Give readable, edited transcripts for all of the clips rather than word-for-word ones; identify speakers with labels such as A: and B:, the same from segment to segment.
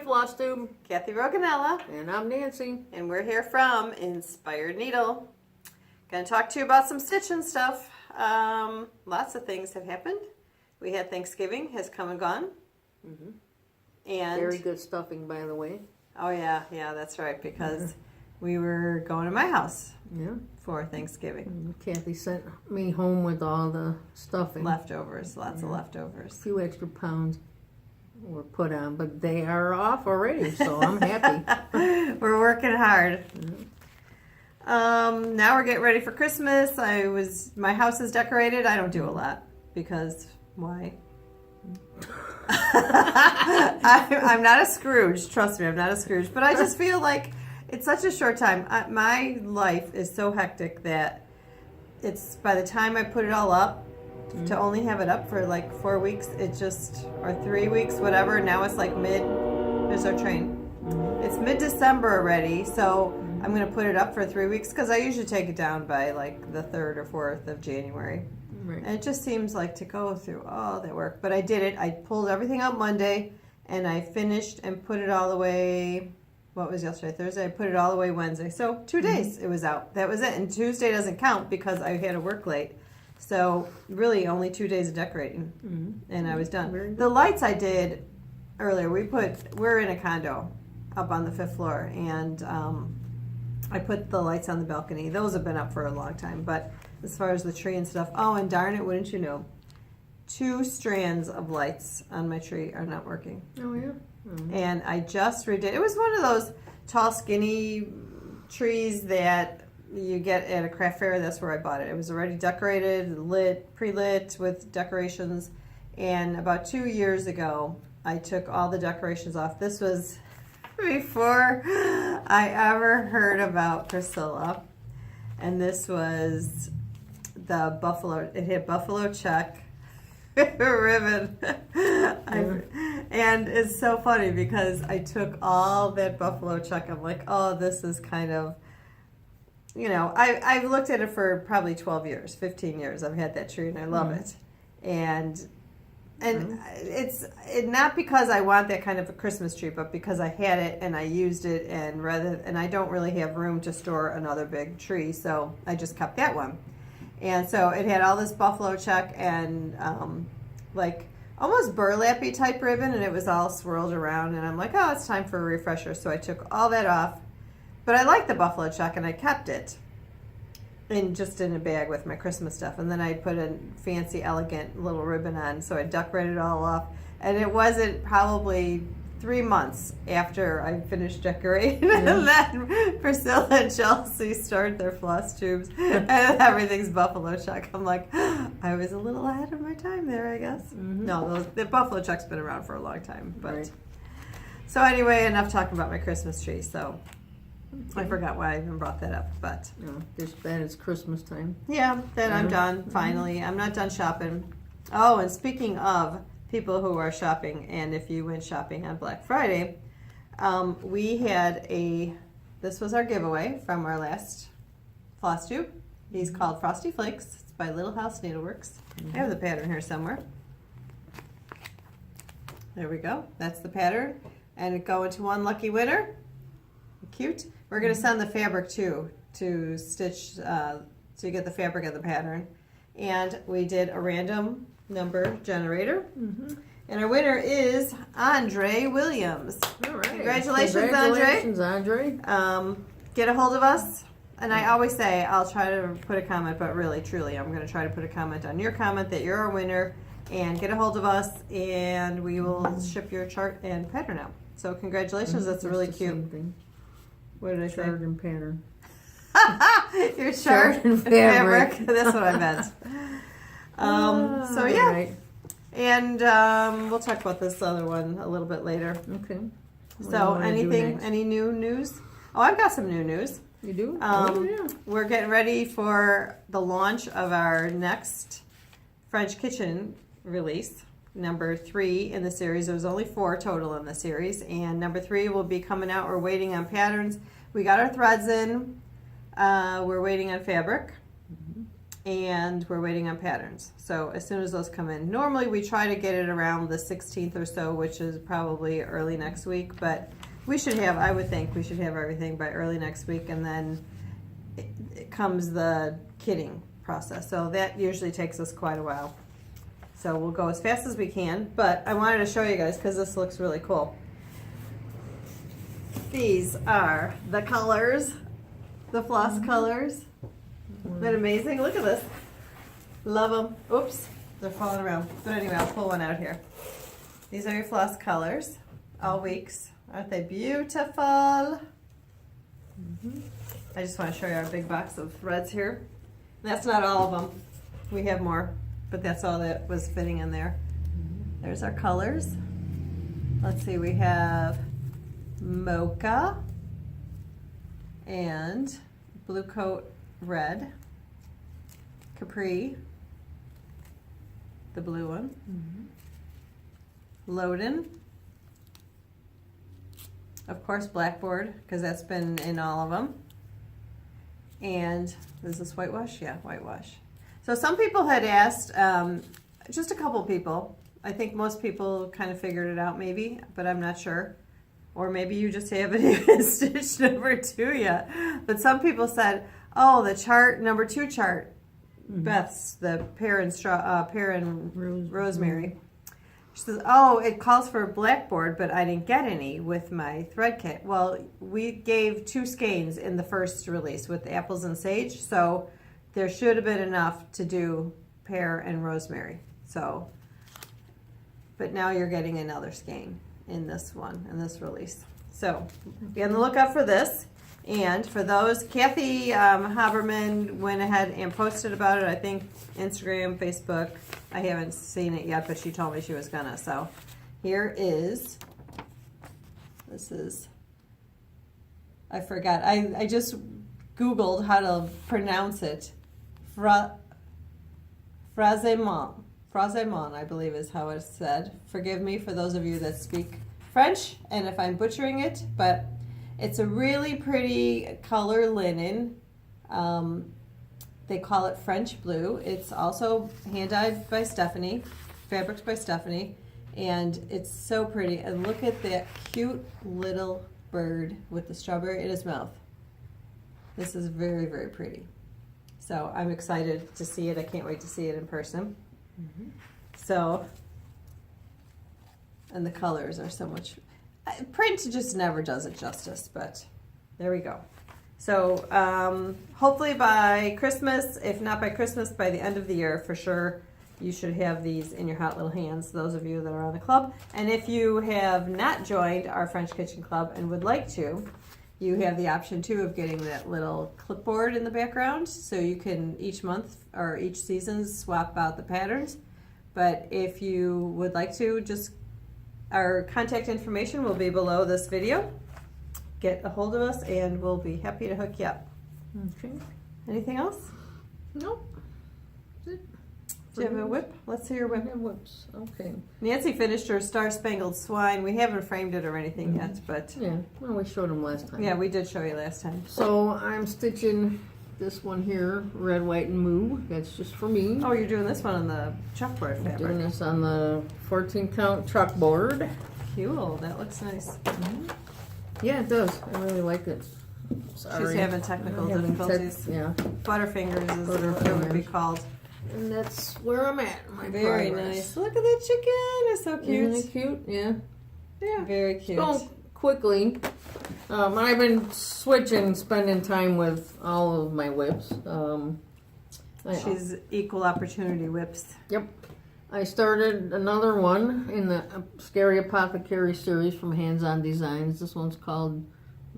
A: Flosstube.
B: Kathy Roganella.
A: And I'm Nancy.
B: And we're here from Inspired Needle. Gonna talk to you about some stitching stuff. Lots of things have happened. We had Thanksgiving has come and gone.
A: Mm-hmm.
B: And
A: very good stuffing, by the way.
B: Oh yeah, that's right, because we were going to my house for Thanksgiving.
A: And Kathy sent me home with all the stuffing.
B: Leftovers, lots of leftovers.
A: A few extra pounds were put on, but they are off already, so I'm happy.
B: We're working hard. Now we're getting ready for Christmas. My house is decorated. I don't do a lot because why? I'm not a Scrooge. Trust me, I'm not a Scrooge. But I just feel like it's such a short time. My life is so hectic that it's by the time I put it all up, to only have it up for like 4 weeks, or 3 weeks, whatever. Now it's like there's our train. It's mid-December already, so I'm going to put it up for 3 weeks because I usually take it down by like the 3rd or 4th of January. Right. And it just seems like to go through all that work. But I did it. I pulled everything out Monday, and I finished and put it all the way, what was yesterday? Thursday? I put it all the way Wednesday. So 2 days it was out. That was it. And Tuesday doesn't count because I had to work late. So really only 2 days of decorating. And I was done. The lights I did earlier, we're in a condo up on the 5th floor. And I put the lights on the balcony. Those have been up for a long time. But as far as the tree and stuff, oh, and darn it, wouldn't you know, 2 strands of lights on my tree are not working.
A: Oh, yeah?
B: And I just redid. It was one of those tall, skinny trees that you get at a craft fair. That's where I bought it. It was already decorated, pre-lit with decorations. And about 2 years ago, I took all the decorations off. This was before I ever heard about Priscilla. And this was the buffalo. It had buffalo check ribbon. And it's so funny because I took all that buffalo check. I'm like, oh, this is kind of, I've looked at it for probably 12 years, 15 years. I've had that tree and I love it. And it's not because I want that kind of a Christmas tree, but because I had it and I used it, and I don't really have room to store another big tree, so I just kept that one. And so it had all this buffalo check and like almost burlappy type ribbon, and it was all swirled around, and I'm like, oh, it's time for a refresher. So I took all that off, but I like the buffalo check and I kept it just in a bag with my Christmas stuff. And then I put a fancy, elegant little ribbon on, so I decorated it all off. And it wasn't probably 3 months after I finished decorating, and then Priscilla and Chelsea start their floss tubes, and everything's buffalo check. I'm like, I was a little ahead of my time there, I guess. No, the buffalo check's been around for a long time. But so anyway, enough talking about my Christmas tree. So I forgot why I even brought that up, but
A: just that it's Christmas time.
B: Yeah, then I'm done. Finally, I'm not done shopping. Oh, and speaking of people who are shopping, and if you went shopping on Black Friday, we had this was our giveaway from our last floss tube. He's called Frosty Flakes. It's by Little House Needleworks. I have the pattern here somewhere. There we go. That's the pattern, and it go into one lucky winner. Cute. We're going to send the fabric too to stitch to get the fabric of the pattern, and we did a random number generator, and our winner is Andre Williams.
A: All right.
B: Congratulations,
A: Andre.
B: Get a hold of us, and I always say I'll try to put a comment, but really, truly, I'm going to try to put a comment on your comment that you're our winner, and get a hold of us, and we will ship your chart and pattern out. So congratulations. That's really cute. What did I say?
A: Chart and pattern.
B: Your chart and fabric. That's what I meant. So yeah,
A: right.
B: And we'll talk about this other one a little bit later.
A: Okay.
B: So any new news? Oh, I've got some new news.
A: You do?
B: We're getting ready for the launch of our next French Kitchen release. Number 3 in the series. There's only 4 total in the series, and number 3 will be coming out. We're waiting on patterns. We got our threads in. We're waiting on fabric. and we're waiting on patterns. So as soon as those come in, normally we try to get it around the 16th or so, which is probably early next week, but we should have, I would think we should have everything by early next week, and then it comes the kitting process. So that usually takes us quite a while. So we'll go as fast as we can, but I wanted to show you guys because this looks really cool. These are the colors, the floss colors. Isn't that amazing? Look at this. Love them. Oops, they're falling around. But anyway, I'll pull one out here. These are your floss colors, all weeks. Aren't they beautiful? I just want to show you our big box of threads here. That's not all of them. We have more, but that's all that was fitting in there. There's our colors. Let's see, we have mocha and blue coat red, capri, the blue one, Loden, of course blackboard, because that's been in all of them, and is this whitewash? Yeah, whitewash. So some people had asked, just a couple people, I think most people kind of figured it out maybe, but I'm not sure. Or maybe you just haven't even stitched number 2 yet. But some people said, oh, the chart, number 2 chart, Beth's, the pear and rosemary. She says, oh, it calls for a blackboard, but I didn't get any with my thread kit. Well, we gave 2 skeins in the first release with apples and sage, so there should have been enough to do pear and rosemary. So, but now you're getting another skein in this one, in this release. So be on the lookout for this. And for those, Kathy Haberman went ahead and posted about it, I think Instagram, Facebook. I haven't seen it yet, but she told me she was gonna. So here is, this is, I forgot. I just Googled how to pronounce it. Frazemont, I believe is how it's said. Forgive me for those of you that speak French, and if I'm butchering it, but it's a really pretty color linen. They call it French blue. It's also hand-dyed by Stephanie, fabrics by Stephanie, and it's so pretty. And look at that cute little bird with the strawberry in his mouth. This is very, very pretty. So I'm excited to see it. I can't wait to see it in person. So, and the colors are so much, print just never does it justice, but there we go. So hopefully by Christmas, if not by Christmas, by the end of the year for sure, you should have these in your hot little hands, those of you that are on the club. And if you have not joined our French Kitchen Club and would like to, you have the option too of getting that little clipboard in the background, so you can each month or each season swap out the patterns. But if you would like to, just our contact information will be below this video. Get a hold of us and we'll be happy to hook you up.
A: Okay.
B: Anything else?
A: Nope.
B: Do you have a whip? Let's see your whip.
A: Whips. Okay.
B: Nancy finished her Star Spangled Swine. We haven't framed it or anything yet, but
A: Yeah. Well, we showed them last time.
B: yeah, we did show you last time.
A: So I'm stitching this one here, red, white, and moo. That's just for me.
B: Oh, you're doing this one on the chalkboard
A: I'm doing
B: fabric.
A: this on the 14 count chalkboard.
B: Cool, that looks nice.
A: Yeah, it does. I really like it. Sorry.
B: She's having technical
A: I'm having
B: difficulties.
A: yeah.
B: Butterfingers is what it would be called.
A: And that's where I'm at. My
B: Very
A: progress.
B: nice. Look at that chicken. It's so cute.
A: Isn't it cute? Yeah.
B: Yeah. Very cute.
A: Going quickly. I've been spending time with all of my whips.
B: She's equal opportunity whips.
A: Yep. I started another one in the Scary Apothecary series from Hands On Designs. This one's called,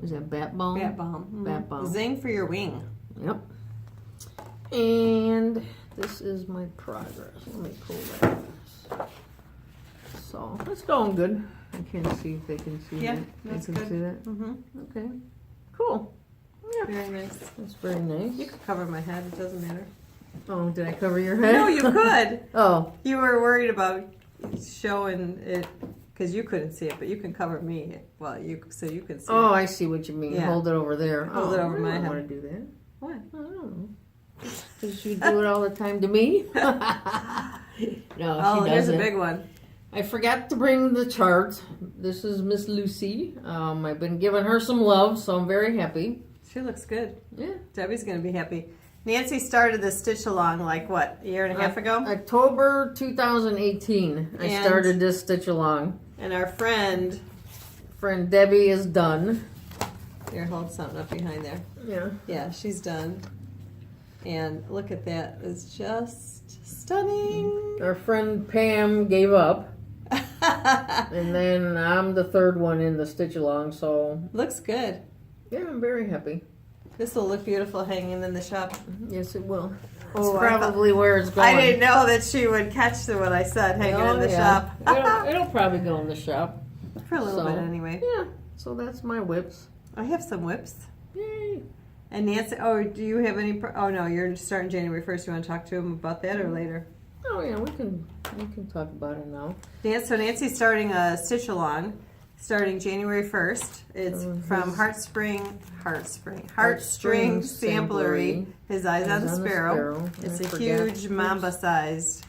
A: is that Bat Balm?
B: Bat Balm.
A: Bat Balm.
B: Zing for your wing.
A: Yep. And this is my progress. Let me pull that. So it's going good. I can't see if they can see
B: Yeah,
A: that.
B: that's
A: they can
B: good.
A: see that.
B: Mm-hmm.
A: Okay. Cool. Yeah.
B: Very nice.
A: That's very nice.
B: You could cover my head. It doesn't matter.
A: Oh, did I cover your head?
B: No, you could.
A: Oh.
B: You were worried about showing it because you couldn't see it, but you can cover me. Well, so you can see
A: Oh,
B: it.
A: I see what you mean.
B: Yeah.
A: Hold it over there.
B: Hold it over my
A: I don't
B: head.
A: want to do that.
B: What?
A: I don't know. Does she do it all the time to me? No,
B: Oh,
A: she
B: here's a
A: doesn't.
B: big one.
A: I forgot to bring the chart. This is Miss Lucy. I've been giving her some love, so I'm very happy.
B: She looks good.
A: Yeah.
B: Debbie's going to be happy. Nancy started the StitchALong like what, a year and a half ago?
A: October 2018, I started this StitchALong.
B: And our friend
A: Debbie is done.
B: here, hold something up behind there.
A: Yeah.
B: Yeah, she's done. And look at that. It's just stunning.
A: Our friend Pam gave up. And then I'm the third one in the StitchALong, so
B: Looks good.
A: yeah, I'm very happy.
B: This will look beautiful hanging in the shop.
A: Yes, it will.
B: Oh,
A: It's probably where it's going.
B: I didn't know that she would catch what I said hanging in the shop.
A: It'll probably go in the shop.
B: For a little
A: So,
B: bit anyway.
A: Yeah, so that's my whips.
B: I have some whips.
A: Yay.
B: And Nancy, oh, do you have any? Oh no, you're starting January 1st. You want to talk to him about that or later?
A: Oh yeah, we can talk about it now.
B: So Nancy's starting a StitchALong, starting January 1st. It's from Heartstring Samplery. His Eyes on the Sparrow. It's a huge Mamba-sized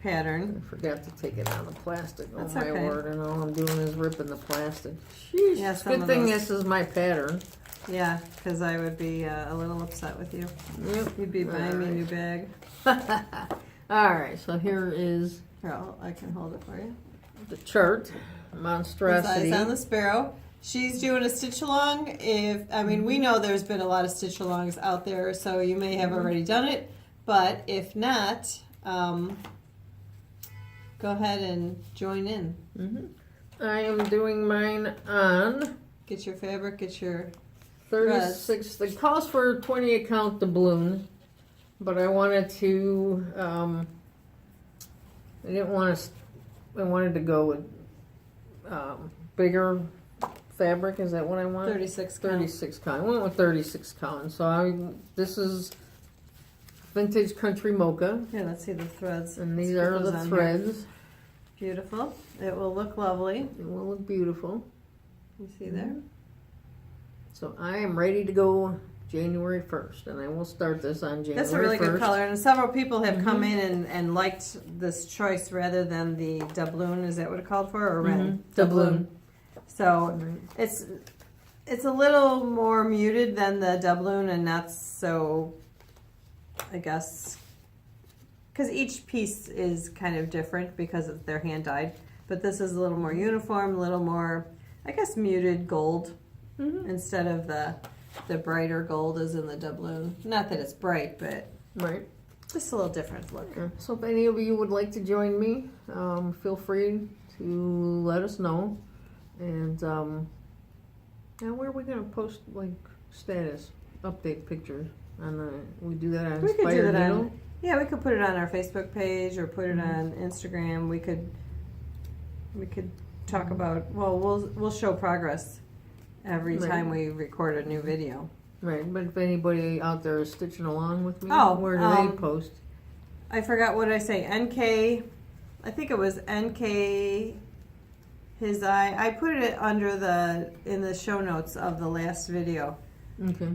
B: pattern.
A: I forgot to take it out of plastic.
B: That's
A: oh my
B: okay.
A: word! And all I'm doing is ripping the plastic. Sheesh.
B: Yeah,
A: It's
B: some
A: good
B: of
A: thing
B: those.
A: this is my pattern.
B: Yeah, because I would be a little upset with you.
A: Yep.
B: You'd be buying me a new bag.
A: All right, so here is
B: Here, I can hold it for you.
A: the chart.
B: His
A: Monstrosity.
B: Eyes on the Sparrow. She's doing a StitchALong. We know there's been a lot of StitchAlongs out there, so you may have already done it. But if not, go ahead and join in.
A: I am doing mine on
B: Get your fabric, get your
A: 36. It calls for 28 count doubloon, but I wanted to. I didn't want to. I wanted to go with bigger fabric. Is that what I want?
B: 36 count.
A: 36 count. I went with 36 count. So this is vintage country mocha,
B: Here, let's see the threads.
A: and these
B: Let's
A: are
B: put those
A: the
B: on
A: threads.
B: here. Beautiful. It will look lovely.
A: It will look beautiful.
B: You see there?
A: So I am ready to go January 1st, and I will start this on January 1st.
B: That's a really good color, and several people have come in and liked this choice rather than the doubloon. Is that what it called for, or red?
A: Doubloon.
B: So it's a little more muted than the doubloon, and not so, I guess, because each piece is kind of different because they're hand dyed. But this is a little more uniform, a little more, I guess, muted gold instead of the brighter gold as in the doubloon. Not that it's bright, but
A: Right.
B: just a little different look.
A: So if any of you would like to join me, feel free to let us know. And now where are we going to post like status update pictures? We do that on
B: We could do
A: Inspired
B: that
A: Needle?
B: on, yeah, we could put it on our Facebook page or put it on Instagram. We could talk about, well, we'll show progress every
A: Right.
B: time we record a new video.
A: Right, but if anybody out there is stitching along with me,
B: Oh,
A: where do they post?
B: I forgot what I say. NK, I think it was NK His Eye. I put it under in the show notes of the last video.
A: Okay.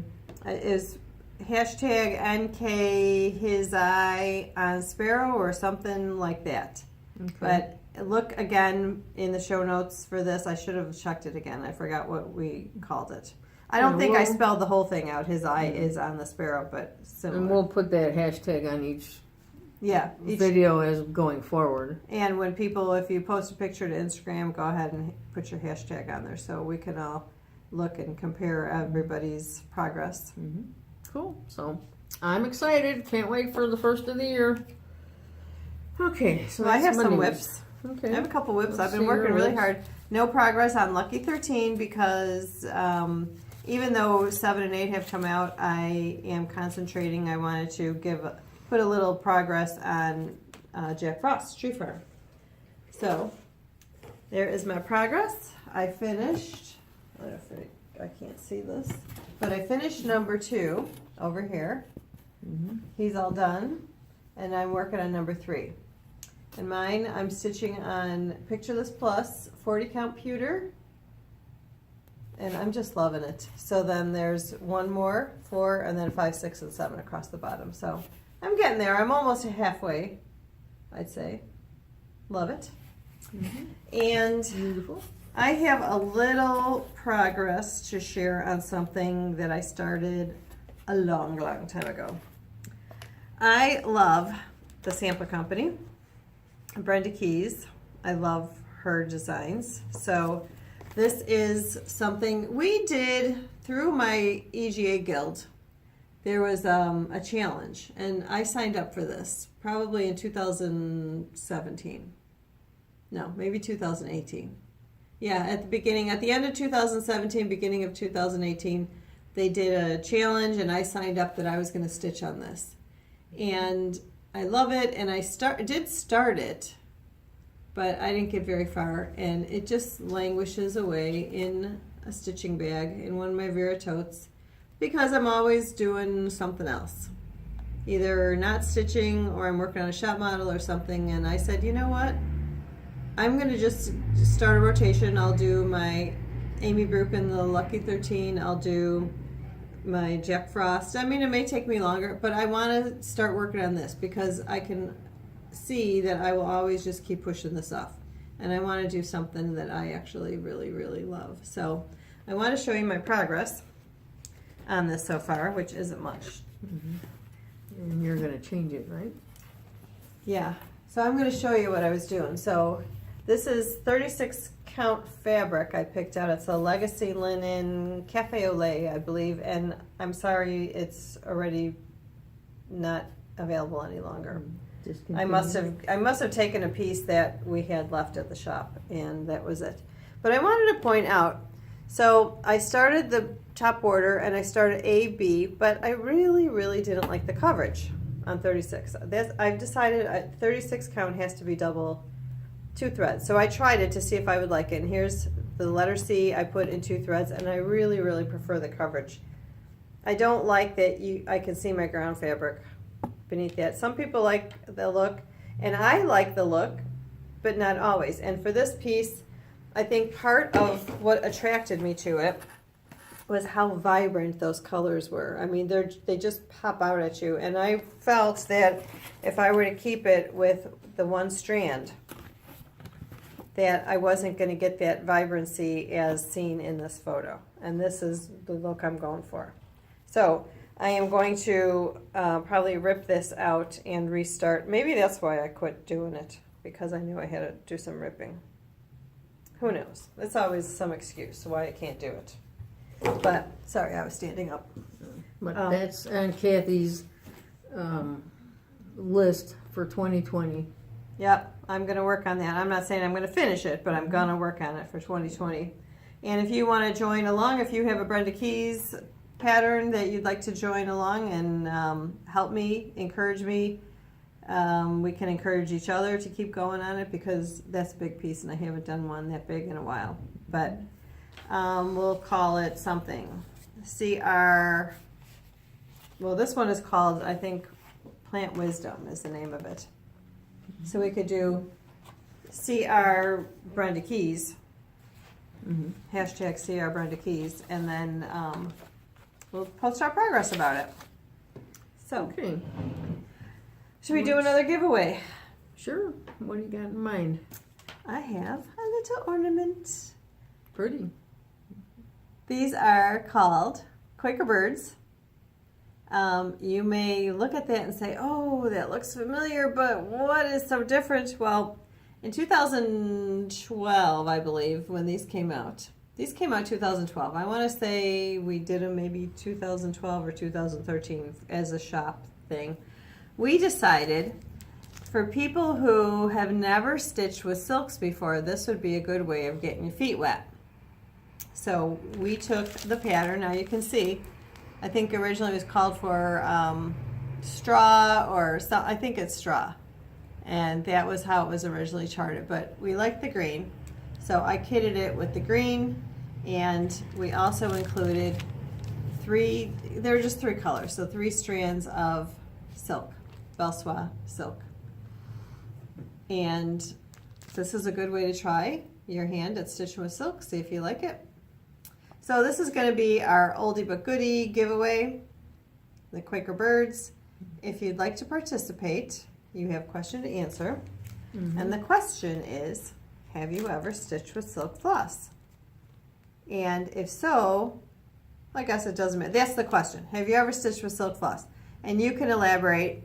B: Is hashtag NK His Eye on Sparrow or something like that.
A: Okay.
B: But look again in the show notes for this. I should have checked it again. I forgot what we called it. I don't think I spelled the whole thing out. His eye is on the sparrow, but similar.
A: And we'll put that hashtag on each
B: each
A: video as going forward.
B: And when people, if you post a picture to Instagram, go ahead and put your hashtag on there so we can all look and compare everybody's progress.
A: Cool. So I'm excited. Can't wait for the first of the year. Okay, so
B: I
A: that's
B: have
A: my
B: some
A: news.
B: whips.
A: Okay.
B: I have a couple whips.
A: Let's
B: I've been
A: see your
B: working really
A: whips.
B: hard. No progress on Lucky 13 because even though 7 and 8 have come out, I am concentrating. I wanted to put a little progress on Jack Frost Tree Farm. So there is my progress. I finished. I can't see this, but I finished number 2 over here. He's all done, and I'm working on number 3. And mine, I'm stitching on Picture This Plus 40 count pewter. and I'm just loving it. So then there's one more, 4, and then 5, 6, and 7 across the bottom. So I'm getting there. I'm almost halfway, I'd say. Love it. And
A: Beautiful.
B: I have a little progress to share on something that I started a long, long time ago. I love the Sample Company, Brenda Keyes. I love her designs. So this is something we did through my EGA guild. There was a challenge, and I signed up for this probably in 2017. No, maybe 2018. Yeah, at the end of 2017, beginning of 2018, they did a challenge, and I signed up that I was going to stitch on this. And I love it, and I did start it, but I didn't get very far, and it just languishes away in a stitching bag in one of my Vera totes because I'm always doing something else. Either not stitching or I'm working on a shop model or something, and I said, you know what? I'm going to just start a rotation. I'll do my Amy Brukin, the Lucky 13. I'll do my Jack Frost. I mean, it may take me longer, but I want to start working on this because I can see that I will always just keep pushing this off. And I want to do something that I actually really, really love. So I want to show you my progress on this so far, which isn't much.
A: And you're going to change it, right?
B: Yeah. So I'm going to show you what I was doing. So this is 36 count fabric I picked out. It's a Legacy Linen Cafe au lait, I believe, and I'm sorry it's already not available any longer. I must have taken a piece that we had left at the shop, and that was it. But I wanted to point out, so I started the top border and I started A, B, but I really, really didn't like the coverage on 36. I've decided 36 count has to be double 2 threads. So I tried it to see if I would like it. And here's the letter C I put in 2 threads, and I really, really prefer the coverage. I don't like that I can see my ground fabric beneath that. Some people like the look, and I like the look, but not always. And for this piece, I think part of what attracted me to it was how vibrant those colors were. I mean, they just pop out at you. And I felt that if I were to keep it with the one strand, that I wasn't going to get that vibrancy as seen in this photo. And this is the look I'm going for. So I am going to probably rip this out and restart. Maybe that's why I quit doing it, because I knew I had to do some ripping. Who knows? It's always some excuse why I can't do it. But, sorry, I was standing up.
A: But that's on Kathy's list for 2020.
B: Yep, I'm going to work on that. I'm not saying I'm going to finish it, but I'm going to work on it for 2020. And if you want to join along, if you have a Brenda Keyes pattern that you'd like to join along and help me, encourage me, we can encourage each other to keep going on it, because that's a big piece and I haven't done one that big in a while. But we'll call it something. CR, well, this one is called, I think, Plant Wisdom is the name of it. So we could do CR Brenda Keyes, hashtag CR Brenda Keyes, and then we'll post our progress about it. So,
A: Okay.
B: Should we do another giveaway?
A: Sure. What do you got in mind?
B: I have a little ornament.
A: Pretty.
B: These are called Quaker Birds. You may look at that and say, oh, that looks familiar, but what is so different? Well, in 2012, I believe, when these came out. These came out 2012. I want to say we did them maybe 2012 or 2013 as a shop thing. We decided for people who have never stitched with silks before, this would be a good way of getting your feet wet. So we took the pattern. Now you can see, I think originally it was called for straw or some, I think it's straw. And that was how it was originally charted. But we liked the green, so I kitted it with the green, and we also included there were just 3 colors, so 3 strands of silk, Belsois silk. And this is a good way to try your hand at stitching with silk, see if you like it. So this is going to be our oldie but goodie giveaway, the Quaker Birds. If you'd like to participate, you have question to answer. And the question is, have you ever stitched with silk floss? And if so, I guess it doesn't matter. That's the question. Have you ever stitched with silk floss? And you can elaborate,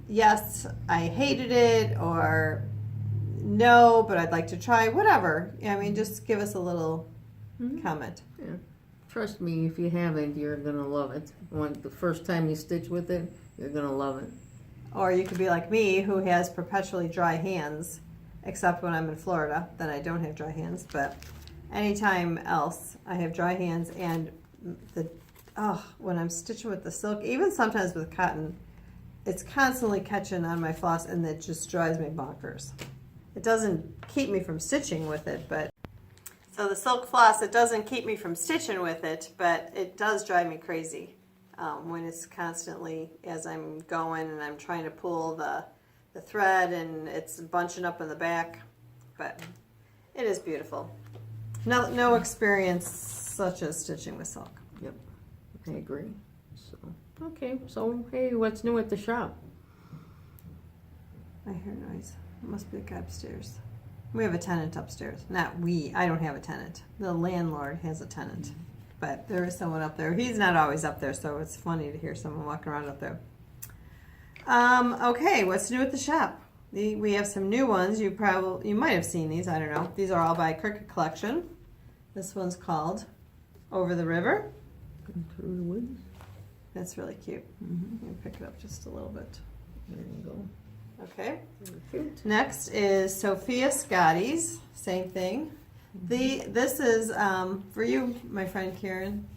B: yes, I hated it, or no, but I'd like to try, whatever. I mean, just give us a little comment.
A: Yeah. Trust me, if you haven't, you're going to love it. The first time you stitch with it, you're going to love it.
B: Or you could be like me, who has perpetually dry hands, except when I'm in Florida, then I don't have dry hands, but anytime else I have dry hands, and when I'm stitching with the silk, even sometimes with cotton, it's constantly catching on my floss, and it just drives me bonkers. It doesn't keep me from stitching with it, but so the silk floss, it doesn't keep me from stitching with it, but it does drive me crazy when it's constantly, as I'm going and I'm trying to pull the thread and it's bunching up in the back, but it is beautiful. No experience such as stitching with silk.
A: Yep, I agree. So, okay, so hey, what's new at the shop?
B: I hear noise. It must be the guy upstairs. We have a tenant upstairs. Not we. I don't have a tenant. The landlord has a tenant. But there is someone up there. He's not always up there, so it's funny to hear someone walking around up there. Okay, what's new at the shop? We have some new ones. You might have seen these. I don't know. These are all by Cricut Collection. This one's called Over the River.
A: Through the woods.
B: That's really cute. I'm going to pick it up just a little bit.
A: There you go.
B: Okay.
A: Very cute.
B: Next is Sophia Scotty's. Same thing. This is for you, my friend Karen.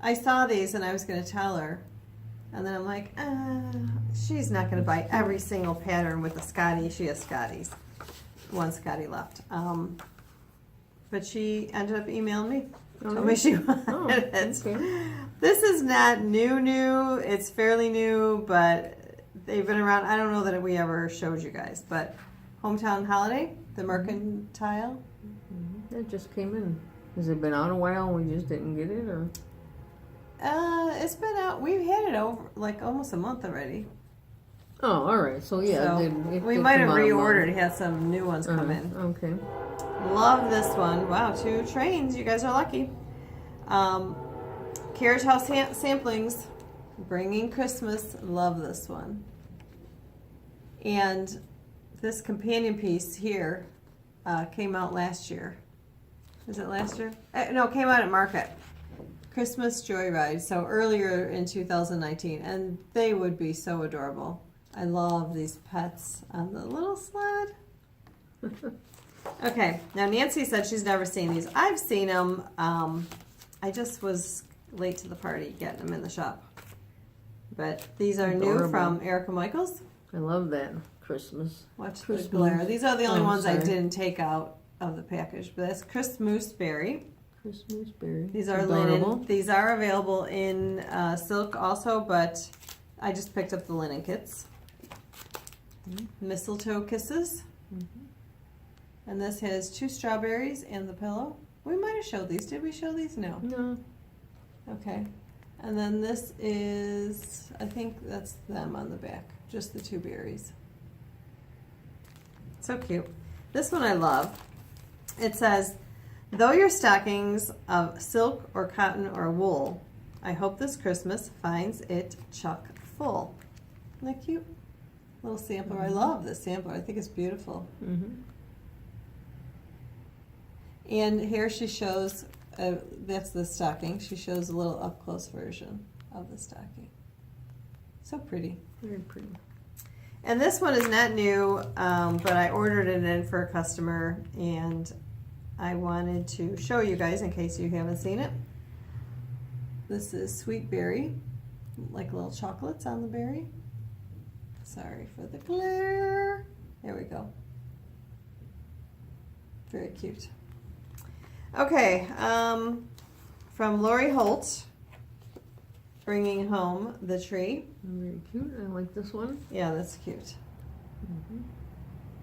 B: I saw these and I was going to tell her, and then I'm like, she's not going to buy every single pattern with a Scotty. She has Scotties. One Scotty left. But she ended up emailing me. Told me she wanted it.
A: Okay.
B: This is not new. It's fairly new, but they've been around. I don't know that we ever showed you guys, but Hometown Holiday, the mercantile.
A: It just came in. Has it been out a while and we just didn't get it, or?
B: It's been out. We've had it over like almost a month already.
A: Oh, all right. So yeah,
B: So we might have reordered. Had some new ones come in.
A: Okay.
B: Love this one. Wow, 2 trains. You guys are lucky. Carriage House Samplings, Bringing Christmas. Love this one. And this companion piece here came out last year. Is it last year? No, it came out at Market. Christmas Joyride. So earlier in 2019. And they would be so adorable. I love these pets on the little sled. Okay, now Nancy said she's never seen these. I've seen them. I just was late to the party getting them in the shop. But these are new from Erica Michaels.
A: I love that Christmas.
B: Watch
A: Christmas.
B: the glare. These are the only ones I
A: sorry.
B: didn't take out of the package. But that's Christmas Berry.
A: Christmas berry.
B: These are
A: Adorable.
B: linen. These are available in silk also, but I just picked up the linen kits. Mistletoe Kisses. And this has 2 strawberries and the pillow. We might have showed these. Did we show these? No.
A: No.
B: Okay. And then this is, I think that's them on the back. Just the 2 berries. So cute. This one I love. It says, though your stockings of silk or cotton or wool, I hope this Christmas finds it chock full. Isn't that cute? Little sampler. I love this sampler. I think it's beautiful. And here she shows, that's the stocking. She shows a little up-close version of the stocking. So pretty.
A: Very pretty.
B: And this one is not new, but I ordered it in for a customer, and I wanted to show you guys in case you haven't seen it. This is Sweet Berry, like little chocolates on the berry. Sorry for the glare. There we go. Very cute. Okay, from Lori Holt, Bringing Home the Tree.
A: Very cute. I like this one.
B: Yeah, that's cute.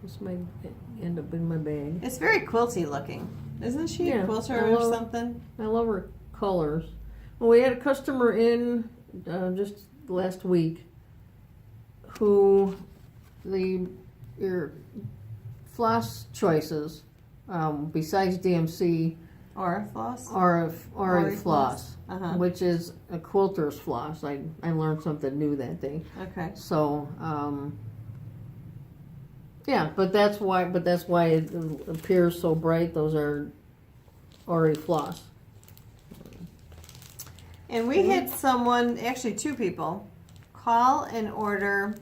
A: This might end up in my bag.
B: It's very quilty looking. Isn't she a
A: Yeah,
B: quilter
A: I
B: or
A: love-
B: something?
A: I love her colors. Well, we had a customer in just last week who your floss choices, besides DMC,
B: Or floss?
A: are a
B: Ori
A: floss,
B: Uh-huh.
A: which is a quilter's floss. I learned something new that day.
B: Okay.
A: So, yeah, but that's why it appears so bright. Those are Ori floss.
B: And we had someone, actually 2 people, call and order.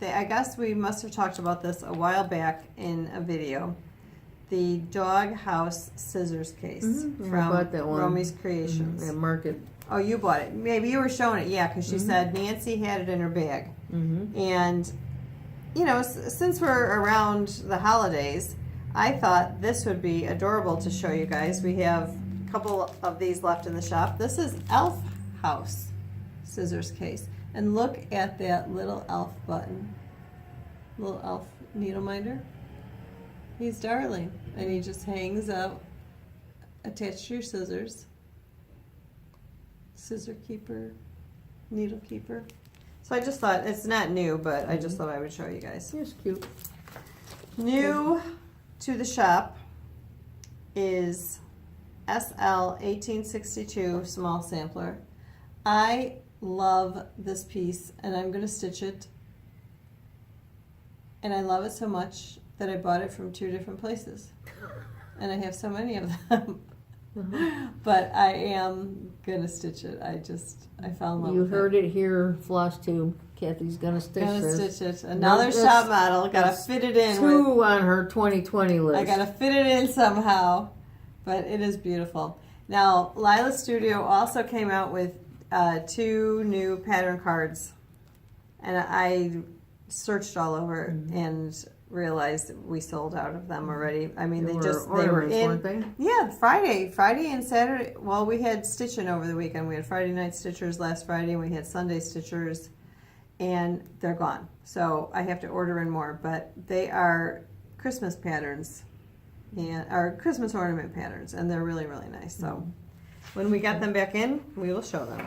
B: I guess we must have talked about this a while back in a video. The dog house scissors case
A: Mhm. I
B: from
A: bought that one.
B: Romy's Creations.
A: At Market.
B: Oh, you bought it. Maybe you were showing it, yeah, because she said Nancy had it in her bag.
A: Mm-hmm.
B: And, you know, since we're around the holidays, I thought this would be adorable to show you guys. We have a couple of these left in the shop. This is Elf House scissors case. And look at that little elf button. Little elf needle minder. He's darling. And he just hangs up attached to your scissors. Scissor keeper, needle keeper. So I just thought, it's not new, but I just thought I would show you guys.
A: It's cute.
B: New to the shop is SL 1862 small sampler. I love this piece and I'm going to stitch it. And I love it so much that I bought it from 2 different places. And I have so many of them. But I am going to stitch it. I fell in love
A: You
B: with
A: heard it here, Flosstube. Kathy's gonna stitch
B: Gonna
A: this.
B: stitch it. Another
A: That's-
B: shop model. Gotta
A: that's
B: fit it in.
A: 2 on her 2020 list.
B: I gotta fit it in somehow, but it is beautiful. Now, Lila Studio also came out with 2 new pattern cards, and I searched all over and realized that we sold out of them already. I mean,
A: They
B: they
A: were
B: were
A: ornaments,
B: in.
A: weren't they?
B: Yeah, Friday and Saturday. Well, we had stitching over the weekend. We had Friday night stitchers last Friday, and we had Sunday stitchers, and they're gone. So I have to order in more, but they are Christmas patterns, and are Christmas ornament patterns, and they're really, really nice. So when we get them back in, we will show them.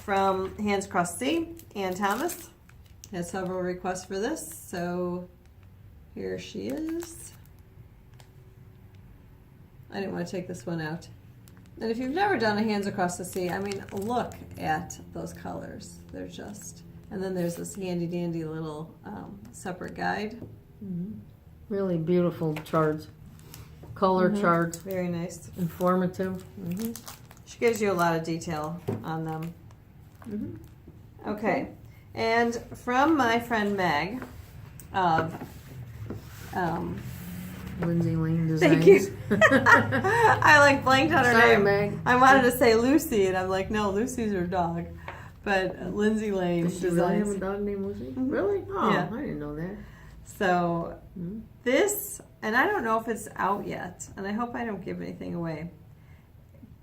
B: From Hands Across Sea, Ann Thomas had several requests for this, so here she is. I didn't want to take this one out. And if you've never done a Hands Across the Sea, I mean, look at those colors. They're just, and then there's this handy dandy little separate guide.
A: Really beautiful charts. Color charts.
B: Very nice.
A: Informative.
B: She gives you a lot of detail on them. Okay. And from my friend Meg of
A: Lindsay Lane Designs.
B: thank you. I like blanked on her
A: Sorry,
B: name.
A: Meg.
B: I wanted to say Lucy, and I'm like, no, Lucy's her dog. But Lindsay Lane
A: Does she really have
B: Designs.
A: a dog named Lucy? Really? Oh,
B: Yeah.
A: I didn't know that.
B: So this, and I don't know if it's out yet, and I hope I don't give anything away.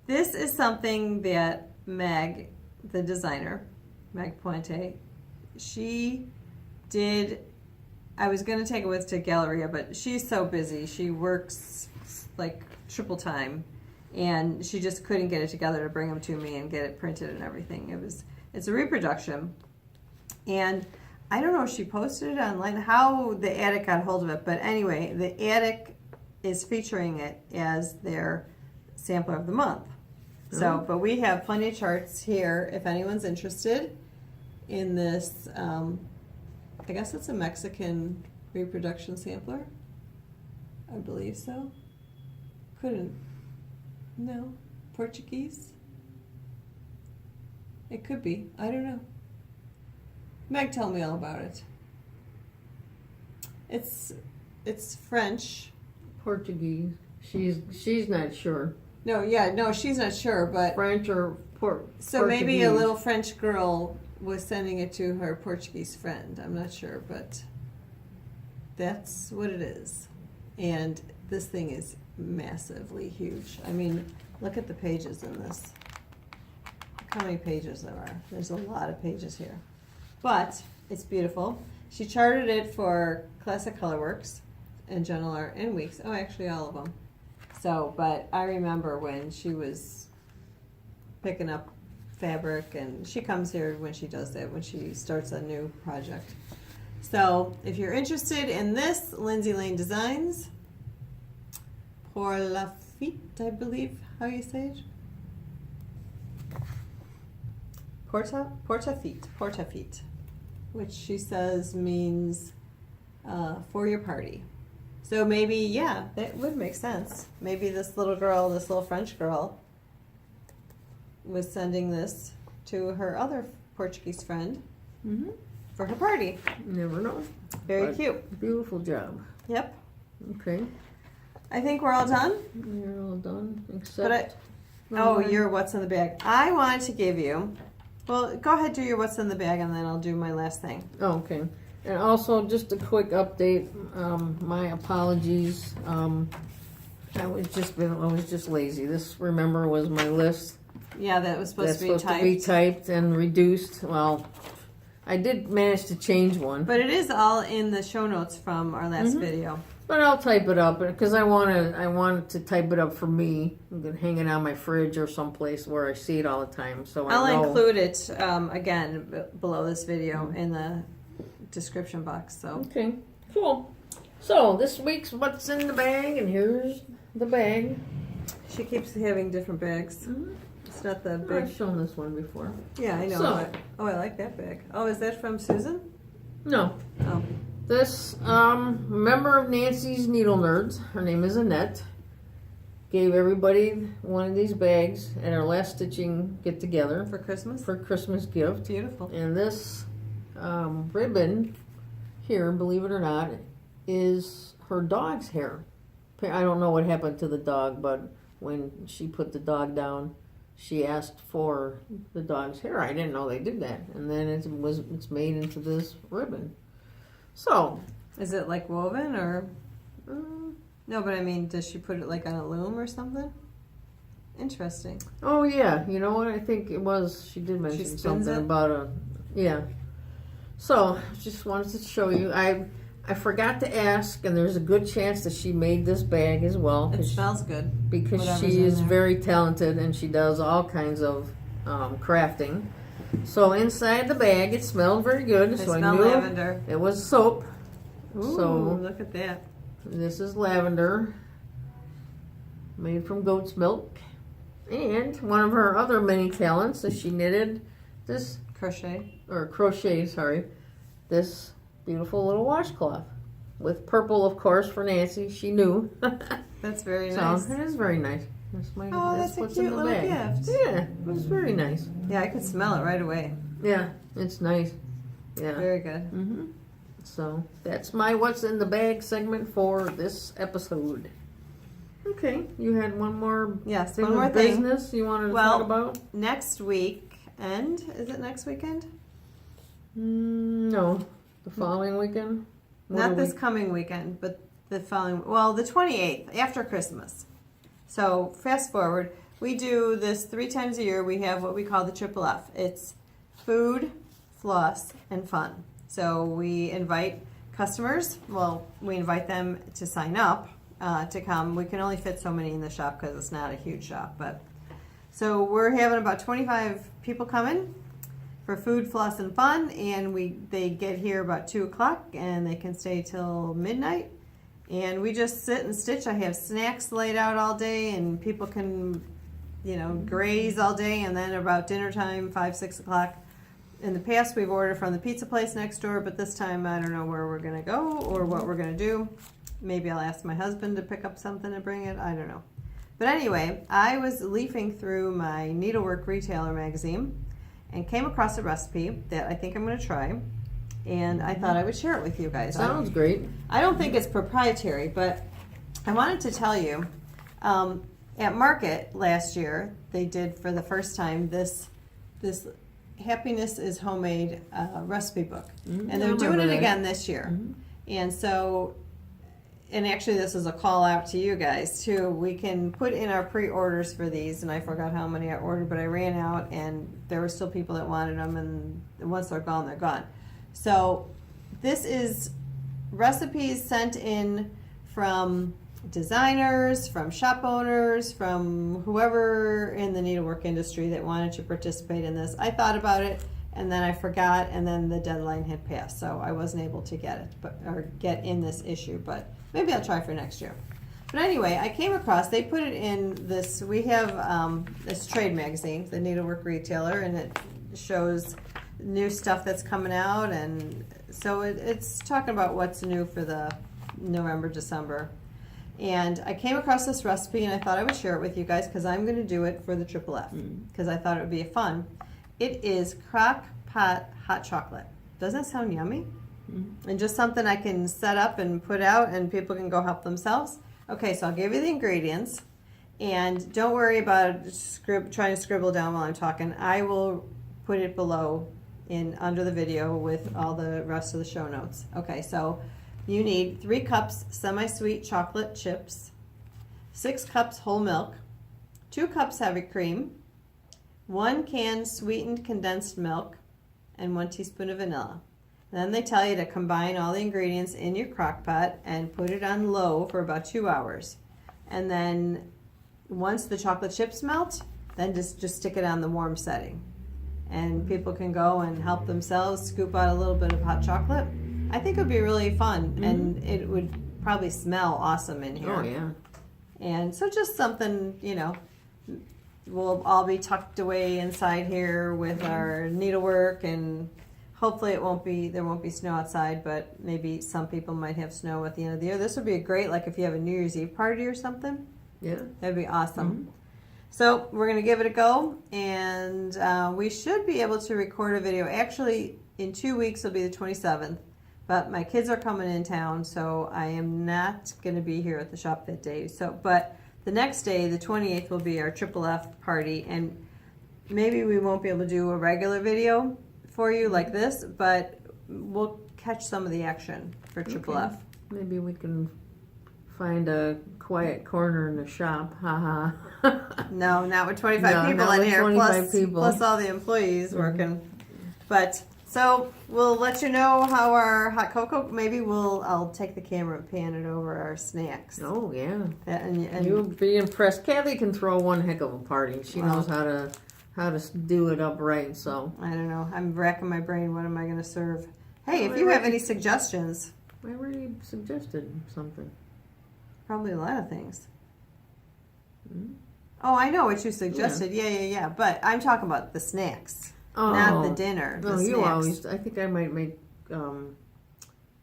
B: This is something that Meg, the designer, Meg Pointe, she did. I was going to take it with to Galleria, but she's so busy. She works like triple time, and she just couldn't get it together to bring them to me and get it printed and everything. It's a reproduction, and I don't know if she posted it online, how the Attic got hold of it, but anyway, the Attic is featuring it as their sampler of the month. So, but we have plenty of charts here if anyone's interested in this. I guess it's a Mexican reproduction sampler. I believe so. No, Portuguese? It could be. I don't know. Meg, tell me all about it. It's French.
A: Portuguese. She's not sure.
B: No, she's not sure, but
A: French or
B: so maybe a
A: Portuguese.
B: little French girl was sending it to her Portuguese friend. I'm not sure, but that's what it is. And this thing is massively huge. I mean, look at the pages in this. Look how many pages there are. There's a lot of pages here. But it's beautiful. She charted it for Classic Colorworks and Gentle Art and Weeks. Oh, actually all of them. So, but I remember when she was picking up fabric, and she comes here when she does that, when she starts a new project. So if you're interested in this, Lindsay Lane Designs, Pour la Fite, I believe how you say it. Porta Fite, which she says means for your party. So maybe, yeah, that would make sense. Maybe this little girl, this little French girl, was sending this to her other Portuguese friend for her party.
A: Never know.
B: Very
A: But
B: cute.
A: Beautiful job.
B: Yep.
A: Okay.
B: I think we're all done.
A: You're all done, except...
B: Your what's in the bag. I wanted to give you, well, go ahead, do your what's in the bag, and then I'll do my last thing.
A: Oh, okay. And also, just a quick update. My apologies. I was just lazy. This, remember, was my list.
B: Yeah, that was supposed
A: That's
B: to be
A: supposed
B: typed.
A: to be typed and reduced. Well, I did manage to change one,
B: But it is all in the show notes from our last video.
A: but I'll type it up because I wanted to type it up for me. I'm gonna hang it on my fridge or someplace where I see it all the time. So
B: I'll
A: I know.
B: include it again below this video in the description box. So
A: Okay, cool. So this week's what's in the bag, and here's the bag.
B: she keeps having different bags. It's not the big.
A: I've shown this one before.
B: Yeah, I know.
A: So-
B: Oh, I like that bag. Oh, is that from Susan?
A: No,
B: Oh,
A: this member of Nancy's Needle Nerds, her name is Annette, gave everybody one of these bags at our last stitching get together
B: for Christmas.
A: for Christmas gift.
B: Beautiful.
A: And this ribbon here, believe it or not, is her dog's hair. I don't know what happened to the dog, but when she put the dog down, she asked for the dog's hair. I didn't know they did that. And then it's made into this ribbon. So,
B: Is it like woven or? No, but I mean, does she put it like on a loom or something? Interesting.
A: oh yeah, you know what? I think it was, she did mention
B: spins
A: something
B: it?
A: about yeah. So, just wanted to show you. I forgot to ask, and there's a good chance that she made this bag as well.
B: It
A: 'cause
B: smells good.
A: because
B: Whatever's
A: she
B: in
A: is
B: there.
A: very talented and she does all kinds of crafting. So inside the bag, it smelled very good.
B: I
A: so I
B: smell
A: knew
B: lavender.
A: it was soap.
B: Ooh,
A: So-
B: look at that.
A: This is lavender, made from goat's milk. And one of her other many talents is she knitted this,
B: Crochet.
A: or crochet, sorry, this beautiful little washcloth. With purple, of course, for Nancy. She knew.
B: That's very
A: So
B: nice.
A: it is very nice.
B: That's a
A: what's
B: cute
A: in the
B: little
A: bag.
B: gift.
A: Yeah, it was very nice.
B: Yeah, I could smell it right away.
A: Yeah, it's nice. Yeah.
B: Very good.
A: Mm-hmm. So that's my what's in the bag segment for this episode. Okay, you had one more
B: Yes,
A: thing
B: one more
A: of
B: thing.
A: business you wanted to
B: Well,
A: talk about?
B: Next weekend, is it next weekend?
A: No, the following weekend. What
B: Not
A: are
B: this
A: we-
B: coming weekend, but the following, well, the 28th, after Christmas. So fast forward, we do this 3 times a year. We have what we call the triple F. It's food, floss, and fun. So we invite customers, well, we invite them to sign up to come. We can only fit so many in the shop because it's not a huge shop, but so we're having about 25 people coming for food, floss, and fun, and they get here about 2 o'clock, and they can stay till midnight, and we just sit and stitch. I have snacks laid out all day, and people can, graze all day, and then about dinner time, 5, 6 o'clock. In the past, we've ordered from the pizza place next door, but this time I don't know where we're gonna go or what we're gonna do. Maybe I'll ask my husband to pick up something and bring it. I don't know. But anyway, I was leafing through my Needlework Retailer magazine and came across a recipe that I think I'm going to try, and I thought I would share it with you guys.
A: Sounds great.
B: I don't think it's proprietary, but I wanted to tell you, at Market last year, they did for the first time this Happiness is Homemade recipe book, and
A: I
B: they're doing
A: remember
B: it
A: that.
B: again this year. And so, and actually this is a call out to you guys too. We can put in our pre-orders for these, and I forgot how many I ordered, but I ran out, and there were still people that wanted them, and once they're gone, they're gone. So This is recipes sent in from designers, from shop owners, from whoever in the needlework industry that wanted to participate in this. I thought about it and then I forgot, and then the deadline had passed, so I wasn't able to get it, or get in this issue, but maybe I'll try for next year. But anyway, I came across, they put it in this, we have this trade magazine, the Needlework Retailer, and it shows new stuff that's coming out, and so it's talking about what's new for the November, December. And I came across this recipe and I thought I would share it with you guys because I'm going to do it for the Triple F because I thought it would be fun. It is crock pot hot chocolate. Doesn't it sound yummy? And just something I can set up and put out and people can go help themselves. Okay, so I'll give you the ingredients, and don't worry about trying to scribble down while I'm talking. I will put it below under the video with all the rest of the show notes. Okay, so you need 3 cups semi-sweet chocolate chips, 6 cups whole milk, 2 cups heavy cream, 1 can sweetened condensed milk, and 1 teaspoon of vanilla. Then they tell you to combine all the ingredients in your crock pot and put it on low for about 2 hours. And then once the chocolate chips melt, then just stick it on the warm setting. And people can go and help themselves scoop out a little bit of hot chocolate. I think it would be really fun, and it would probably smell awesome in here.
A: Oh, yeah.
B: And so just something, you know, we'll all be tucked away inside here with our needlework, and hopefully there won't be snow outside, but maybe some people might have snow at the end of the year. This would be a great, like if you have a New Year's Eve party or something.
A: Yeah.
B: That'd be awesome. So we're going to give it a go, and we should be able to record a video. Actually, in 2 weeks, it'll be the 27th, but my kids are coming in town, so I am not going to be here at the shop that day. So, but the next day, the 28th, will be our Triple F party, and maybe we won't be able to do a regular video for you like this, but we'll catch some of the action for Triple F.
A: Maybe we can find a quiet corner in the shop. Haha.
B: No, not with 25 people
A: not
B: in
A: with
B: here,
A: 25 people.
B: plus all the employees working. But so we'll let you know how our hot cocoa. Maybe I'll take the camera and pan it over our snacks.
A: Oh yeah.
B: And
A: You'll be impressed. Kathy can throw one heck of a party. She knows how to do it up right. So
B: I don't know. I'm racking my brain. What am I going to serve? Hey, if you have any suggestions.
A: I already suggested something.
B: Probably a lot of things. Oh, I know what you suggested. Yeah. But I'm talking about the snacks, not the dinner.
A: No,
B: the
A: you
B: snacks.
A: always. I think I might make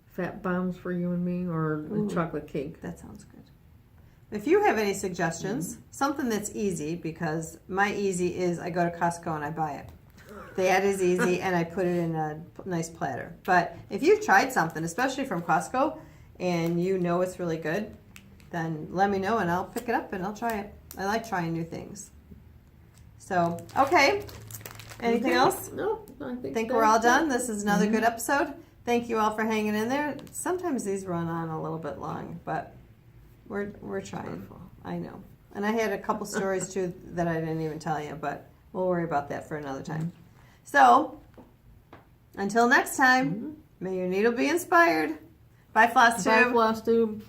A: fat bombs for you and me, or a chocolate cake.
B: That sounds good. If you have any suggestions, something that's easy, because my easy is I go to Costco and I buy it. That is easy, and I put it in a nice platter. But if you've tried something, especially from Costco, and you know it's really good, then let me know and I'll pick it up and I'll try it. I like trying new things. So, okay. Anything else?
A: No, I think
B: We're all done. This is another good episode. Thank you all for hanging in there. Sometimes these run on a little bit long, but we're trying. I know. And I had a couple stories too that I didn't even tell you, but we'll worry about that for another time. So, until next time, may your needle be inspired. Bye, Flosstube.
A: Bye, Flosstube.